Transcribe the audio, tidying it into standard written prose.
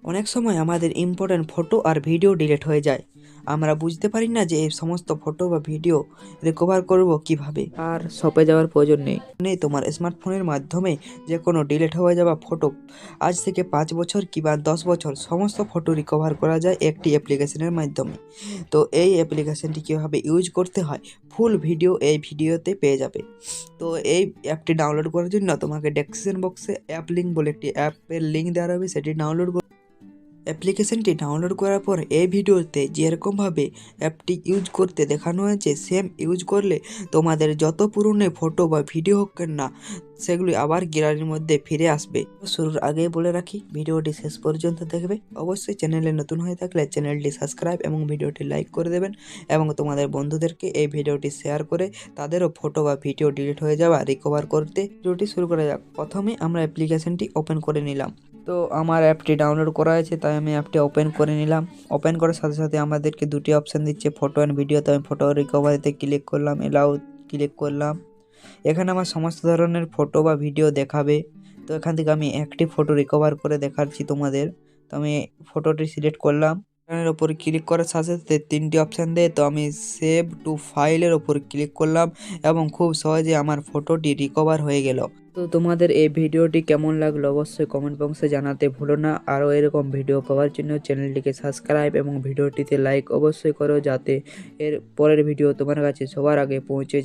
অনেক সময় আমাদের ইম্পর্ট্যান্ট ফটো আর ভিডিও ডিলিট হয়ে যায়। আমরা বুঝতে পারি না যে এই সমস্ত ফটো বা ভিডিও রিকভার করব কিভাবে। আর শপে যাওয়ার প্রয়োজন নেই। তোমার স্মার্টফোনের মাধ্যমে যে কোনো ডিলিট হয়ে যাওয়া ফটো আজ থেকে 5 বছর কিংবা 10 বছর সমস্ত ফটো রিকভার করা যায় একটি অ্যাপ্লিকেশনের মাধ্যমে। তো এই অ্যাপ্লিকেশনটি কীভাবে ইউজ করতে হয় ফুল ভিডিও এই ভিডিওতে পেয়ে যাবে। তো এই অ্যাপটি ডাউনলোড করার জন্য তোমাকে ডেসক্রিপশন বক্সে অ্যাপ লিঙ্ক বলে একটি অ্যাপের লিঙ্ক দেওয়া হবে, সেটি ডাউনলোড অ্যাপ্লিকেশনটি ডাউনলোড করার পর এই ভিডিওতে যেরকমভাবে অ্যাপটি ইউজ করতে দেখানো হয়েছে সেম ইউজ করলে তোমাদের যত পুরনো ফটো বা ভিডিও হোক না সেগুলি আবার গ্যালারির মধ্যে ফিরে আসবে। শুরুর আগেই বলে রাখি ভিডিওটি শেষ পর্যন্ত দেখবে। অবশ্যই চ্যানেলে নতুন হয়ে থাকলে চ্যানেলটি সাবস্ক্রাইব এবং ভিডিওটি লাইক করে দেবেন এবং তোমাদের বন্ধুদেরকে এই ভিডিওটি শেয়ার করে তাদেরও ফটো বা ভিডিও ডিলিট হয়ে যাওয়া রিকভার করতে ভিডিওটি শুরু করা যাক। প্রথমে আমরা অ্যাপ্লিকেশনটি ওপেন করে নিলাম। তো আমার অ্যাপটি ডাউনলোড করা আছে তাই আমি অ্যাপটি ওপেন করে নিলাম। ওপেন করার সাথে সাথে আমাদেরকে দুটি অপশান দিচ্ছে, ফটো অ্যান্ড ভিডিও। তো আমি ফটো রিকভারিতে ক্লিক করলাম, এলাও ক্লিক করলাম। এখানে আমার সমস্ত ধরনের ফটো বা ভিডিও দেখাবে। তো এখান থেকে আমি একটি ফটো রিকভার করে দেখাচ্ছি তোমাদের। তো আমি ফটোটি সিলেক্ট করলাম, এর ওপর ক্লিক করার সাথে সাথে তিনটি অপশান দেয়। তো আমি সেভ টু ফাইলের ওপর ক্লিক করলাম এবং খুব সহজে আমার ফটোটি রিকভার হয়ে গেল। তো তোমাদের এই ভিডিওটি কেমন লাগলো অবশ্যই কমেন্ট বক্সে জানাতে ভুলো না। আরও এরকম ভিডিও পাওয়ার জন্য চ্যানেলটিকে সাবস্ক্রাইব এবং ভিডিওটিতে লাইক অবশ্যই করো, যাতে এর পরের ভিডিও তোমার কাছে সবার আগে পৌঁছে যায়।